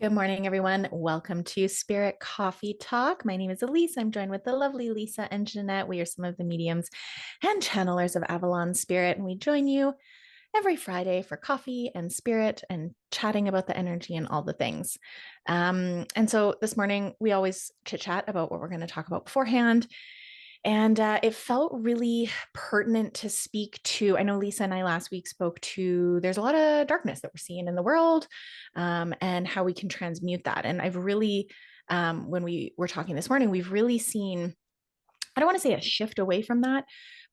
Good morning, everyone. Welcome to Spirit Coffee Talk. My name is Elyse. I'm joined with the lovely Lisa and Ginette. We are some of the mediums and channelers of Avalon Spirit, and we join you every Friday for coffee and spirit and chatting about the energy and all the things. And so this morning, we always chit chat about what we're going to talk about beforehand. And it felt really pertinent to speak to. I know Lisa and I last week spoke to there's a lot of darkness that we're seeing in the world, and how we can transmute that. And I've really, when we were talking this morning, we've really seen, I don't want to say a shift away from that,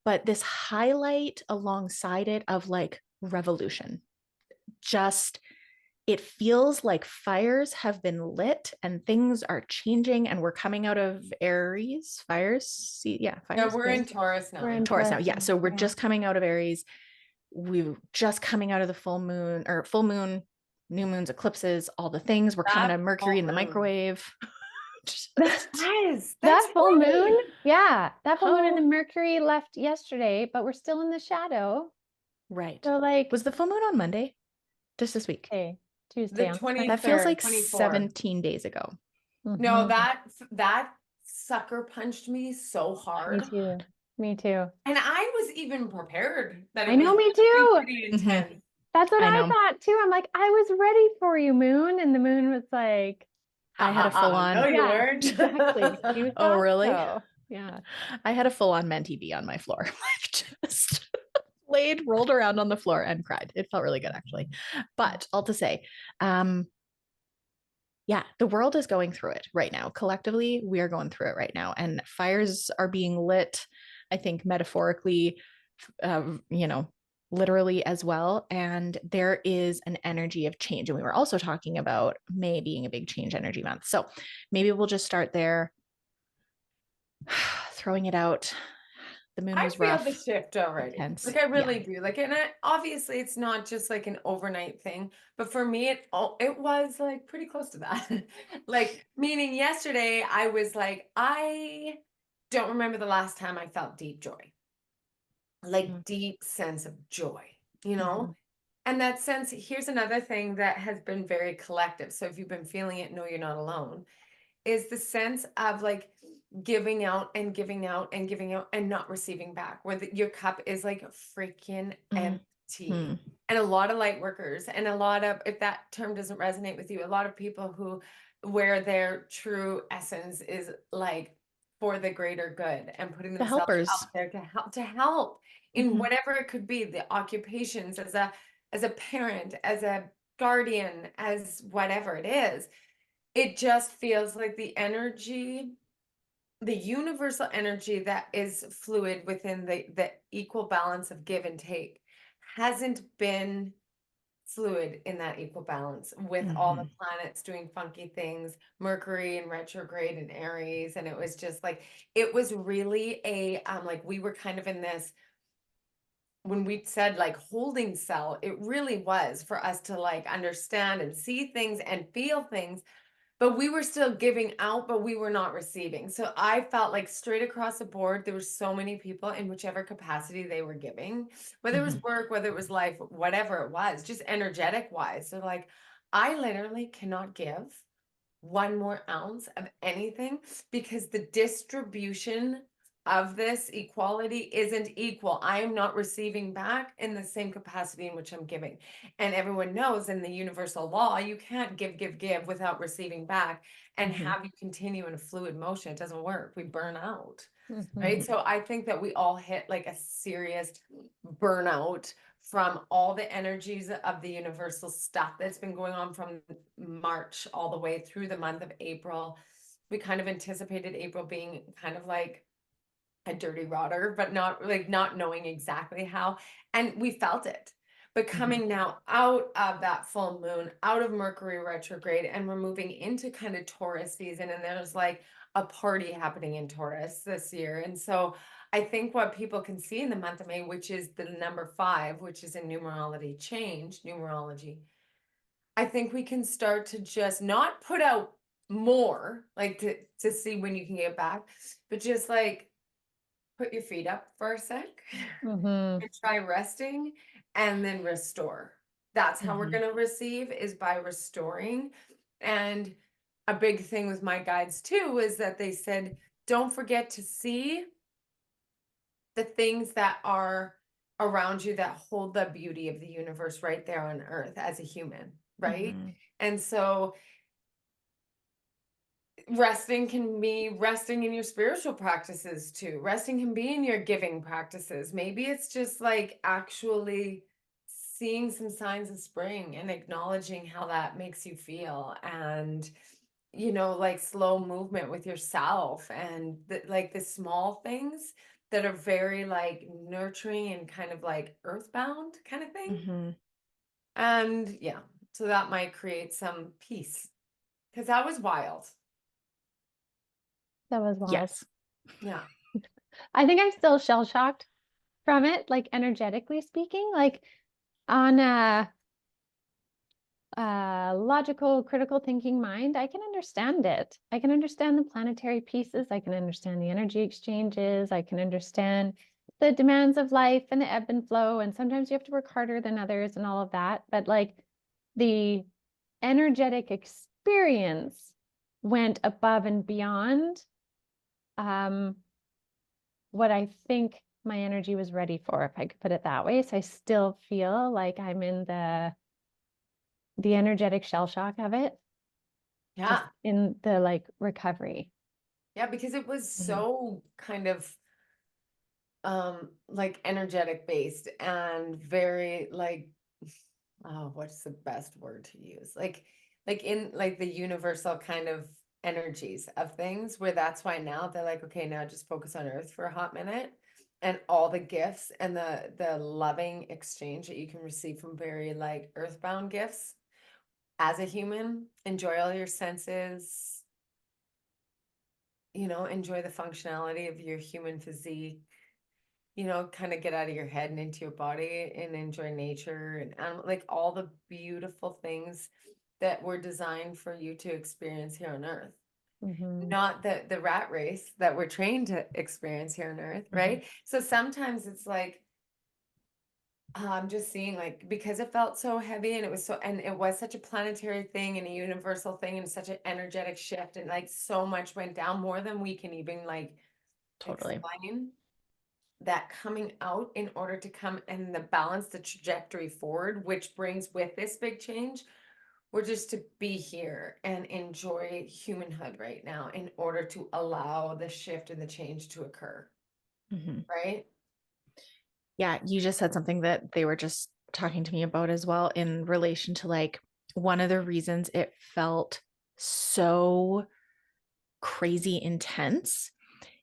but this highlight alongside it of like revolution. Just it feels like fires have been lit and things are changing, and we're coming out of Aries fires. See, yeah, No, fires. we're in Taurus now. We're in Taurus now. Taurus. Yeah. So we're Yeah. just coming out of Aries. We're just coming out of the full moon, new moons, eclipses, all the things. We're coming That out of Mercury in the full moon. microwave. Guys, That that's full right. moon, that full moon and Oh. the Mercury left yesterday, but we're still in the shadow. Right. So like Was the full moon on Monday? Just this week? Tuesday The on 23rd. That feels like 24. 17 days ago. No, Mhm. that sucker punched me so Me hard. too. Me too. And I was even prepared that I it was know, me gonna be too. pretty intense. That's what I I know. thought too. I'm like, I was ready for you, moon. And the moon was like, I had a full on. No, you yeah, weren't. exactly. You Oh, thought really? so. Yeah. I had a full on Menti bee on my floor. Like just laid, rolled around on the floor and cried. It felt really good, actually. But all to say, yeah, the world is going through it right now. Collectively, we are going through it right now. And fires are being lit, I think, metaphorically, literally as well. And there is an energy of change. And we were also talking about May being a big change energy month. So maybe we'll just start there, throwing it out. The moon I was feel rough. the shift already. Intense. Like I really Yeah. do. Like, and obviously it's not just like an overnight thing, but for me, it was like pretty close to that. Like, meaning yesterday, I was like, I don't remember the last time I felt deep joy, like Mhm. deep sense of joy, you know? Mhm. And that sense, here's another thing that has been very collective. So if you've been feeling it, no, you're not alone, is the sense of like giving out and giving out and giving out and not receiving back, where your cup is like freaking empty. Mhm. And a lot of light workers, and a lot of, if that term doesn't resonate with you, a lot of people who, where their true essence is like for the greater good and putting The themselves helpers. out there to help in Mhm. whatever it could be, the occupations, as a parent, as a guardian, as whatever it is. It just feels like the energy, the universal energy that is fluid within the equal balance of give and take hasn't been fluid in that equal balance with all the Mhm. planets doing funky things, Mercury and retrograde and Aries. And it was just like, it was really like we were kind of in this, when we said like holding cell, it really was for us to like understand and see things and feel things, but we were still giving out, but we were not receiving. So I felt like straight across the board, there were so many people in whichever capacity they were giving, whether it was work, whether it was life, whatever it was, just energetic wise. So like, I literally cannot give one more ounce of anything because the distribution of this equality isn't equal. I am not receiving back in the same capacity in which I'm giving. And everyone knows in the universal law, you can't give without receiving back and Mhm. have you continue in a fluid motion. It doesn't work. We burn out. Mhm. Right. So I think that we all hit like a serious burnout from all the energies of the universal stuff that's been going on from March all the way through the month of April. We kind of anticipated April being kind of like a dirty rotter, but not knowing exactly how. And we felt it. But coming now out of that full moon, out of Mercury retrograde, and we're moving into kind of Taurus season, and there's like a party happening in Taurus this year. And so I think what people can see in the month of May, which is the number 5, which is in numerology, I think we can start to just not put out more, like to see when you can get back, but just like put your feet up for a sec Mhm. and try resting and then restore. That's how we're Mhm. going to receive, is by restoring And a big thing with my guides too is that they said, don't forget to see the things that are around you that hold the beauty of the universe right there on earth as a human, right? Mm-hmm. And so resting can be resting in your spiritual practices too. Resting can be in your giving practices. Maybe it's just like actually seeing some signs of spring and acknowledging how that makes you feel, and like slow movement with yourself, and like the small things that are very like nurturing and kind of like earthbound kind of thing. Mm-hmm. And yeah, so that might create some peace, because that was wild. That was wild. Yes. Yeah. I think I'm still shell shocked from it, like energetically speaking, like on logical, critical thinking mind, I can understand it. I can understand the planetary pieces. I can understand the energy exchanges. I can understand the demands of life and the ebb and flow. And sometimes you have to work harder than others and all of that. But like the energetic experience went above and beyond what I think my energy was ready for, if I could put it that way. So I still feel like I'm in the energetic shell shock of it, just Yeah. in the like recovery. Yeah, because it was Mhm. so kind of like energetic based and very like, oh, what's the best word to use? Like in like the universal kind of energies of things, where that's why now they're like, okay, now just focus on earth for a hot minute, and all the gifts and the loving exchange that you can receive from very like earthbound gifts as a human. Enjoy all your senses, enjoy the functionality of your human physique, kind of get out of your head and into your body and enjoy nature and like all the beautiful things that were designed for you to experience here on earth. Mhm. Not the rat race that we're trained to experience here on earth, Mm-hmm. right? So sometimes it's like, I'm just seeing like, because it felt so heavy and it was such a planetary thing and a universal thing and such an energetic shift, and like so much went down, more than we can even like Totally. explain, that coming out in order to come and the balance, the trajectory forward, which brings with this big change, we're just to be here and enjoy humanhood right now in order to allow the shift and the change to occur, Mm-hmm. right? Yeah, you just said something that they were just talking to me about as well, in relation to like one of the reasons it felt so crazy intense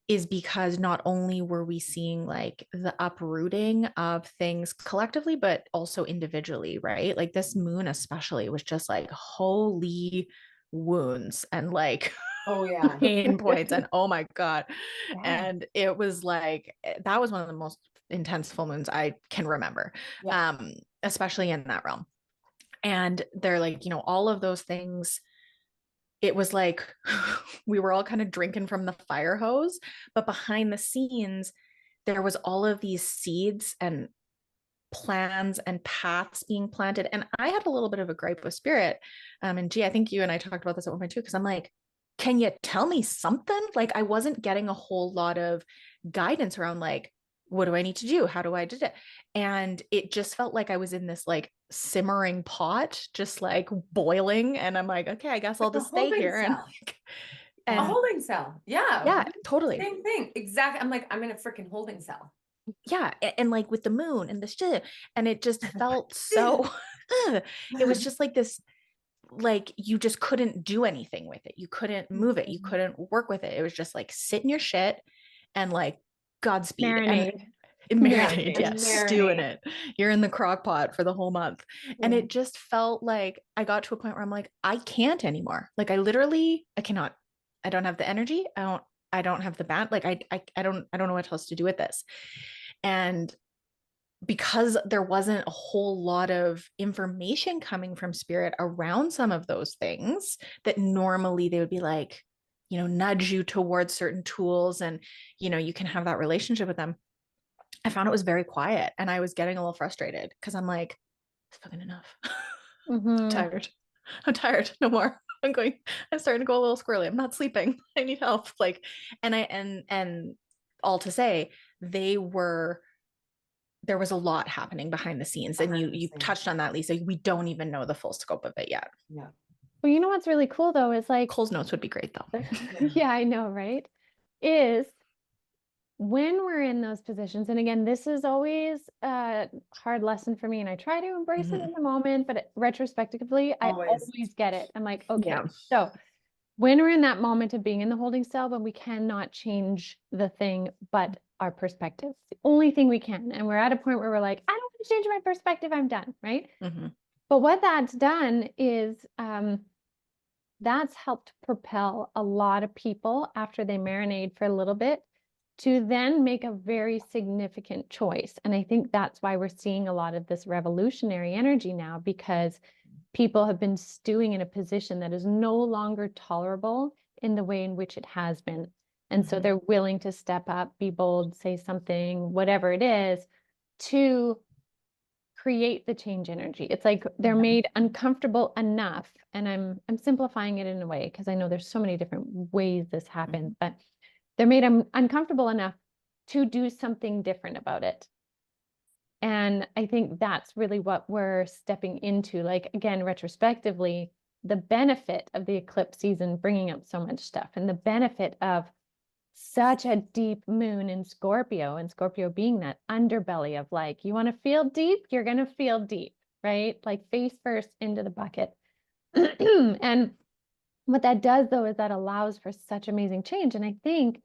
is because not only were we seeing like the uprooting of things collectively, but also individually, right? Like this moon, especially, was just like holy wounds and like Oh yeah. pain points. And oh my God. Yeah. And it was like, that was one of the most intense full moons I can remember, Yeah. um, especially in that realm. And they're like, all of those things, it was like we were all kind of drinking from the fire hose, but behind the scenes, there was all of these seeds and plans and paths being planted. And I had a little bit of a gripe with spirit. And gee, I think you and I talked about this at one point too, because I'm like, can you tell me something? Like I wasn't getting a whole lot of guidance around like, what do I need to do? How do I do it? And it just felt like I was in this like simmering pot, just like boiling. And I'm like, okay, I guess I'll Like a just stay holding here. And cell. like, A and holding cell. Yeah. yeah, totally. Same thing. Exactly. I'm like, I'm in a freaking holding cell. Yeah. And like with the moon and the shit. And it just felt so, it was just like this, like you just couldn't do anything with it. You couldn't move it. You couldn't work with it. It was just like sit in your shit and like Godspeed. And Marinade. Yeah. marinade, And yeah, stew in marinate. it. You're in the crock pot for the whole month. And Yeah. it just felt like I got to a point where I'm like, I can't anymore. Like I cannot. I don't have the energy. I don't have the band. Like I don't know what else to do with this. And because there wasn't a whole lot of information coming from spirit around some of those things that normally they would be like, nudge you towards certain tools and, you can have that relationship with them. I found it was very quiet and I was getting a little frustrated because I'm like, it's fucking enough. I'm Hmm. tired. I'm tired. No more. I'm starting to go a little squirrely. I'm not sleeping. I need help. Like, and all to say, there was a lot happening behind the scenes. And you touched on that, Lisa. We don't even know the full scope of it yet. Yeah. Well, you know what's really cool though is like Cole's notes would be great though. yeah, I know, right? Is when we're in those positions, and again, this is always a hard lesson for me, and I try to embrace it in the moment, but retrospectively, I always get it. I'm like, okay, Yeah. so when we're in that moment of being in the holding cell, when we cannot change the thing but our perspective, it's the only thing we can. And we're at a point where we're like, I don't want to change my perspective, I'm done, right? But what that's done is that's helped propel a lot of people after they marinate for a little bit to then make a very significant choice. And I think that's why we're seeing a lot of this revolutionary energy now, because people have been stewing in a position that is no longer tolerable in the way in which it has been. And so they're willing to step up, be bold, say something, whatever it is, to create the change energy. It's like they're made uncomfortable enough. And I'm simplifying it in a way because I know there's so many different ways this happens, but they're made uncomfortable enough to do something different about it. And I think that's really what we're stepping into. Like, again, retrospectively, the benefit of the eclipse season bringing up so much stuff, and the benefit of such a deep moon in Scorpio, and Scorpio being that underbelly of like, you want to feel deep, you're going to feel deep, right? Like face first into the bucket. And what that does, though, is that allows for such amazing change. And I think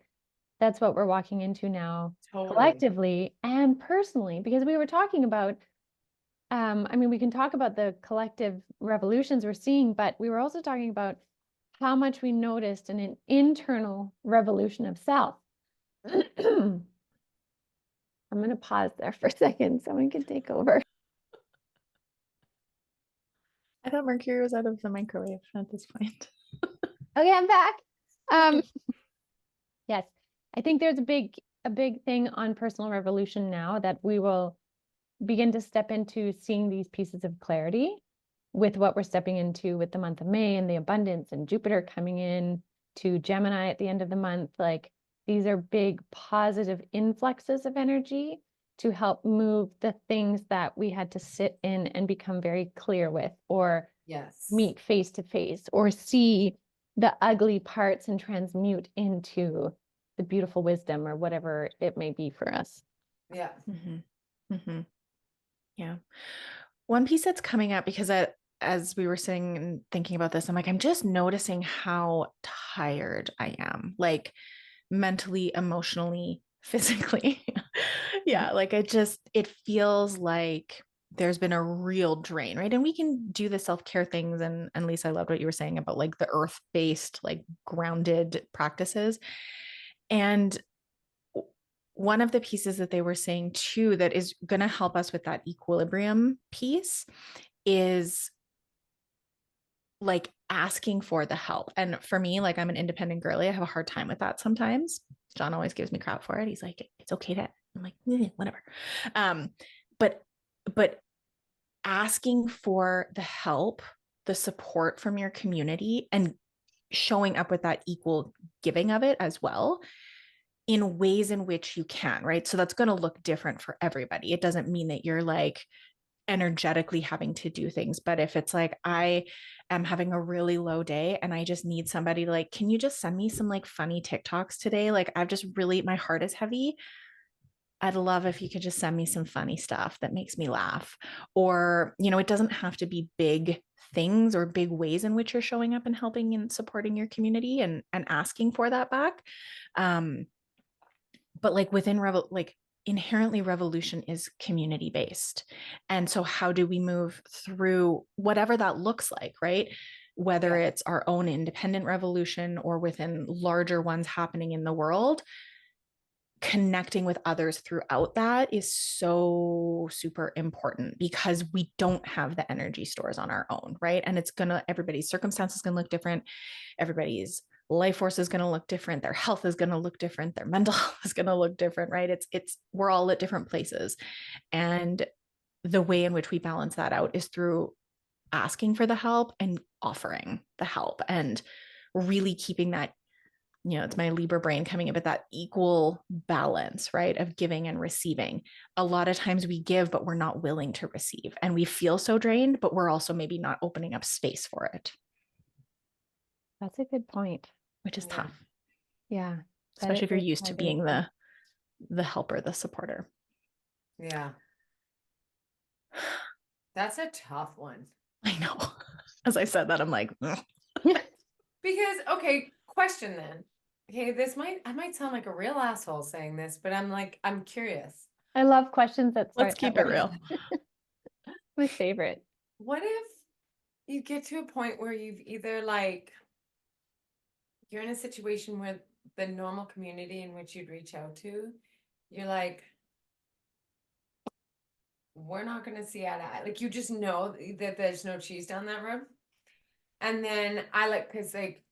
that's what we're walking into now, collectively and personally, because we were talking about, I mean, we can talk about the collective revolutions we're seeing, but we were also talking about how much we noticed in an internal revolution of self. I'm going to pause there for a second. Someone can take over. I thought Mercury was out of the microwave at this point. Okay, I'm back. Yes, I think there's a big thing on personal revolution now that we will begin to step into, seeing these pieces of clarity with what we're stepping into with the month of May and the abundance and Jupiter coming in to Gemini at the end of the month. Like, these are big positive influxes of energy to help move the things that we had to sit in and become very clear with, or meet face to face, or see the ugly parts and transmute into the beautiful wisdom or whatever it may be for us. Yeah. Yeah. One piece that's coming up, because as we were sitting and thinking about this, I'm like, I'm just noticing how tired I am, like mentally, emotionally, physically. Yeah. Like it feels like there's been a real drain, right? And we can do the self-care things. And Lisa, I loved what you were saying about like the earth-based, like grounded practices. And one of the pieces that they were saying too, that is going to help us with that equilibrium piece, is like asking for the help. And for me, like, I'm an independent girly. I have a hard time with that sometimes. John always gives me crap for it. He's like, it's okay to, I'm like, whatever. But asking for the help, the support from your community, and showing up with that equal giving of it as well, in ways in which you can, right? So that's going to look different for everybody. It doesn't mean that you're like energetically having to do things, but if it's like, I am having a really low day and I just need somebody to like, can you just send me some like funny TikToks today? Like, I've just really, my heart is heavy. I'd love if you could just send me some funny stuff that makes me laugh. Or, it doesn't have to be big things or big ways in which you're showing up and helping and supporting your community and asking for that back. But like within inherently revolution is community based. And so how do we move through whatever that looks like, right? Whether it's our own independent revolution or within larger ones happening in the world, connecting with others throughout that is so super important, because we don't have the energy stores on our own, right? And everybody's circumstance is going to look different. Everybody's life force is going to look different. Their health is going to look different. Their mental health is going to look different, right? We're all at different places. And the way in which we balance that out is through asking for the help and offering the help, and really keeping that, it's my Libra brain coming in, but that equal balance, right, of giving and receiving. A lot of times we give, but we're not willing to receive. And we feel so drained, but we're also maybe not opening up space for it, That's a good point. which is Yeah. tough, Yeah. especially if you're used to a being good point. the helper, the supporter. Yeah. That's a tough one. I know. As I said that, I'm like, ugh. Because, okay, question then. Okay, I might sound like a real asshole saying this, but I'm curious. I love questions that Let's start that keep it way. real. My favorite. What if you get to a point where you've either like, you're in a situation where the normal community in which you'd reach out to, you're like, we're not going to see eye to eye. Like, you just know that there's no cheese down that road. And then because like,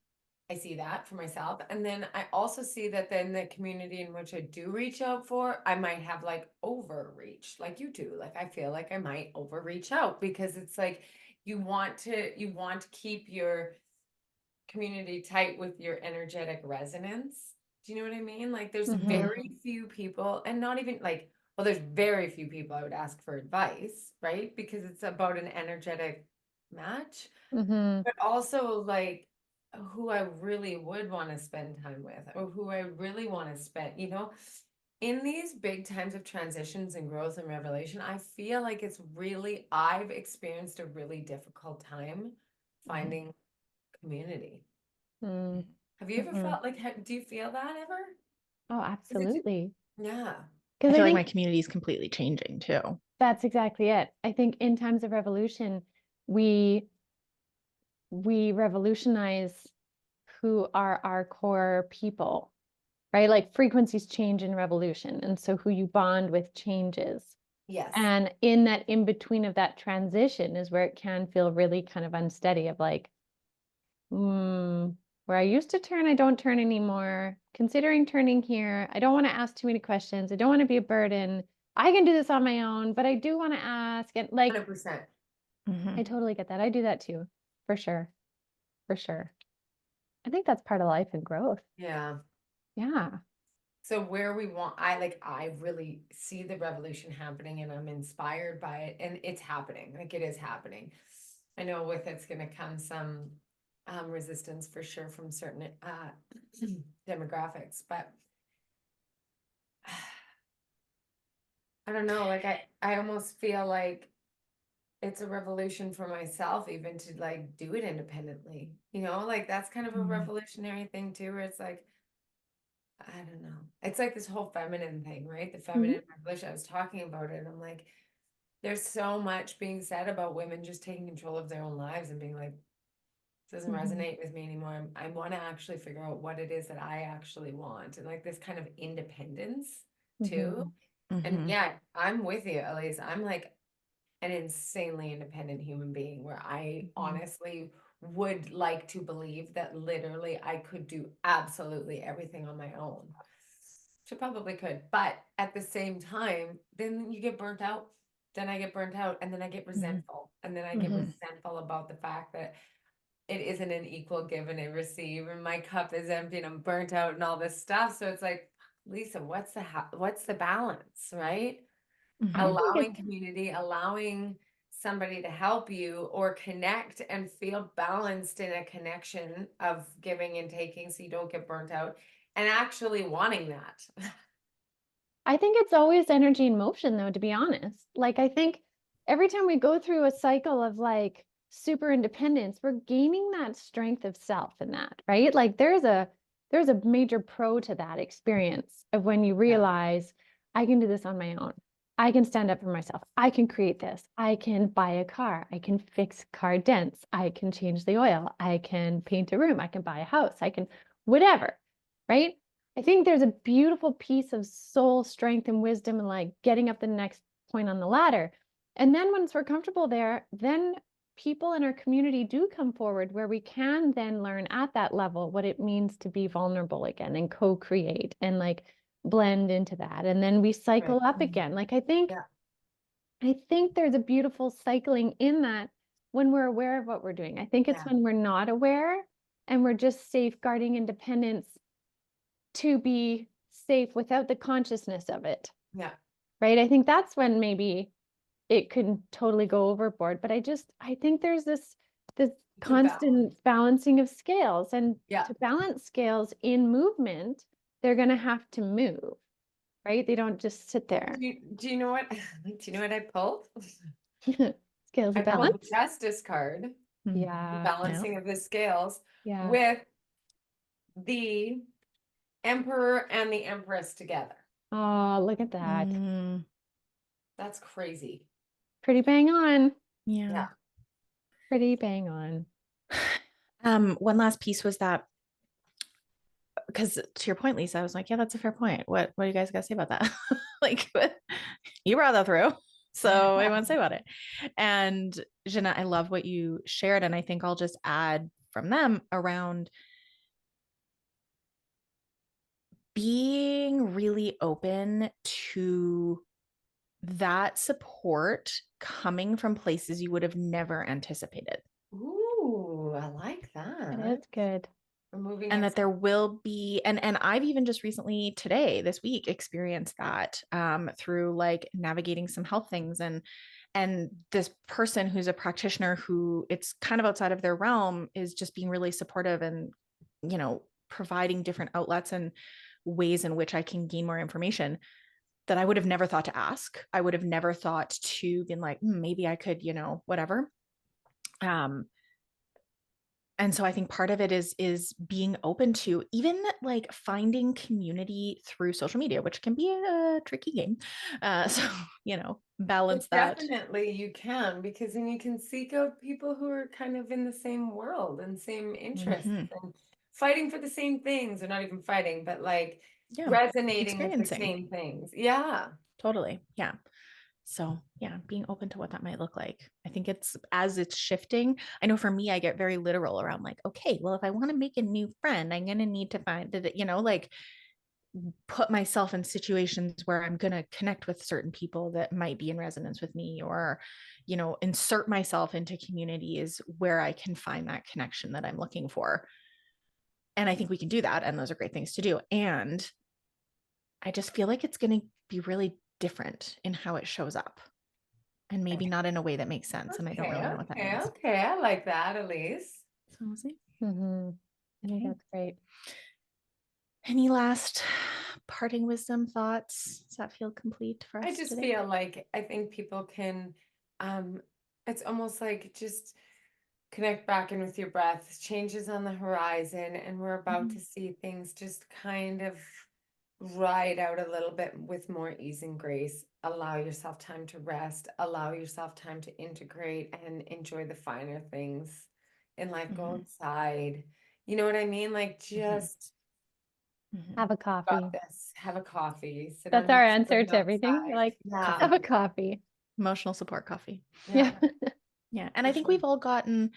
I see that for myself. And then I also see that then the community in which I do reach out for, I might have like overreach, like you do. Like, I feel like I might overreach out because it's like you want to keep your community tight with your energetic resonance. Do you know what I mean? Like, there's very few people, and not even like, well, there's very few people I would ask for advice, right? Because it's about an energetic match. But also like who I really would want to spend time with, or who I really want to spend, in these big times of transitions and growth and revelation, I feel like I've experienced a really difficult time finding community. Mm. Have you ever felt like, do you feel that ever? Oh, absolutely. Yeah. I Because feel I like my think community is completely changing too. that's exactly it. I think in times of revolution, we revolutionize who are our core people, right? Like frequencies change in revolution. And so who you bond with changes. Yes. And in that in between of that transition is where it can feel really kind of unsteady of like, where I used to turn, I don't turn anymore. Considering turning here, I don't want to ask too many questions. I don't want to be a burden. I can do this on my own, but I do want to ask. And like, 100%. I totally get that. I do that too, for sure. For sure. I think that's part of life and growth. Yeah. Yeah. So I really see the revolution happening, and I'm inspired by it, and it's happening. Like, it is happening. I know with it's going to come some resistance for sure from certain demographics, but I don't know. Like, I almost feel like it's a revolution for myself, even to like do it independently. Like that's kind of a revolutionary thing too, where it's like, I don't know. It's like this whole feminine thing, right? The feminine revolution. I was talking about it. And I'm like, there's so much being said about women just taking control of their own lives and being like, this doesn't resonate with me anymore. I want to actually figure out what it is that I actually want. And like this kind of independence too. And yeah, I'm with you, Elyse. I'm like an insanely independent human being where I honestly would like to believe that literally I could do absolutely everything on my own. Which I probably could. But at the same time, then you get burnt out. Then I get burnt out, and then I get resentful. And then I get resentful about the fact that it isn't an equal give and a receive, and my cup is empty and I'm burnt out and all this stuff. So it's like, Lisa, what's the balance, right? Allowing community, allowing somebody to help you or connect and feel balanced in a connection of giving and taking so you don't get burnt out, and actually wanting that. I think it's always energy in motion, though, to be honest. Like, I think every time we go through a cycle of like super independence, we're gaining that strength of self in that, right? Like, there's a major pro to that experience of when you realize I can do this on my own. I can stand up for myself. I can create this. I can buy a car. I can fix car dents. I can change the oil. I can paint a room. I can buy a house. I can whatever, right? I think there's a beautiful piece of soul strength and wisdom and like getting up the next point on the ladder. And then once we're comfortable there, then people in our community do come forward where we can then learn at that level what it means to be vulnerable again and co-create and like blend into that. And then we cycle up again. Like I think there's a beautiful cycling in that when we're aware of what we're doing. I think it's Yeah. when we're not aware and we're just safeguarding independence to be safe without the consciousness of it. Yeah. Right. I think that's when maybe it could totally go overboard. But I think there's this It's a constant balancing of scales, and Yeah. to balance scales in movement, they're going to have to move, right? They don't just sit there. Do you know what? Do you know what I pulled? Scales I of pulled balance. the Justice card, the Yeah. balancing of the scales, Yeah. with the Emperor and the Empress together. Oh, look at that. That's crazy. Pretty bang on. Yeah. Yeah. Pretty bang on. One last piece was that, because to your point, Lisa, I was like, yeah, that's a fair point. What do you guys got to say about that? Like, you brought that through. So I want to say about it. And Ginette, I love what you shared. And I think I'll just add from them around being really open to that support coming from places you would have never anticipated. Ooh, I like That that. is good. Removing And that there will be, and I've even just recently today, this week, experienced that through like navigating some health things, and this person who's a practitioner who it's kind of outside of their realm is just being really supportive and, you know, providing different outlets and ways in which I can gain more information that I would have never thought to ask. I would have never thought to been like, maybe I could, you know, whatever. And so I think part of it is being open to even like finding community through social media, which can be a tricky game. So, you know, balance that. Definitely you can, because then you can seek out people who are kind of in the same world and same interests Mhm. and fighting for the same things, or not even fighting, but like Yeah. resonating with the Experiencing. same things. Yeah. Totally. Yeah. So yeah, being open to what that might look like. I think it's as it's shifting. I know for me, I get very literal around like, okay, well, if I want to make a new friend, I'm going to need to find it, you know, like put myself in situations where I'm going to connect with certain people that might be in resonance with me, or, you know, insert myself into communities where I can find that connection that I'm looking for. And I think we can do that. And those are great things to do. And I just feel like it's going to be really different in how it shows up, and maybe not in a way that makes sense. And I don't really know what that means. Okay. I like that, Elyse. So we'll see. I think Okay. that's great. Any last parting wisdom thoughts? Does that feel complete for us I just today? feel like I think people can, it's almost like just connect back in with your breath. Changes on the horizon, and we're about to see things just kind of ride out a little bit with more ease and grace. Allow yourself time to rest, allow yourself time to integrate and enjoy the finer things in life. Go outside. You know what I mean? Like, just Have a coffee. got this. Have a coffee. Sit That's on our your answer swing to everything. outside. You're like, Yeah. have a coffee. Emotional support coffee. Yeah. Yeah. And For I think sure. we've all gotten,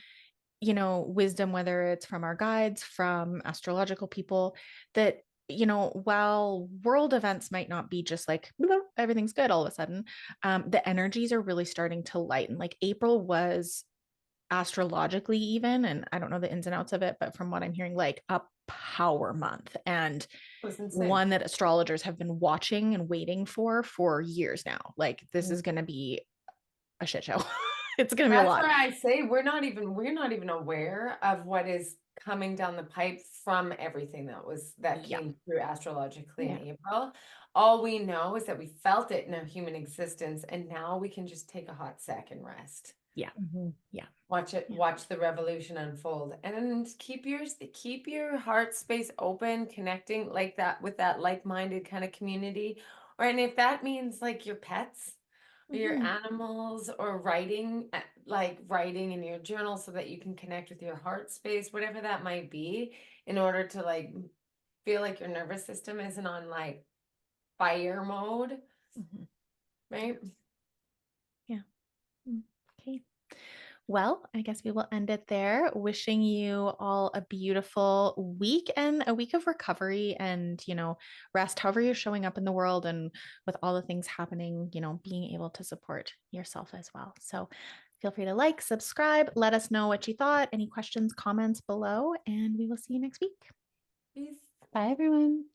you know, wisdom, whether it's from our guides, from astrological people, that, you know, while world events might not be just like bloop, everything's good all of a sudden, the energies are really starting to lighten. Like April was astrologically even, and I don't know the ins and outs of it, but from what I'm hearing, like a power month, and It was insane. one that astrologers have been watching and waiting for years now. Like this is going to be a shit show. It's going to be a That's lot. why I say we're not even aware of what is coming down the pipe from everything that Yeah. came through astrologically Yeah. in April. All we know is that we felt it in our human existence, and now we can just take a hot sec and rest. Yeah. Yeah. Watch it, watch the revolution unfold, and keep your heart space open, connecting like that with that like-minded kind of community. Or, and if that means like your pets or your animals, or writing, like writing in your journal so that you can connect with your heart space, whatever that might be, in order to like feel like your nervous system isn't on like fire mode, right? Yeah. Okay. Well, I guess we will end it there. Wishing you all a beautiful week and a week of recovery and, you know, rest, however you're showing up in the world, and with all the things happening, you know, being able to support yourself as well. So Feel free to like, subscribe, let us know what you thought. Any questions, comments below, and we will see you next week. Peace. Bye, everyone.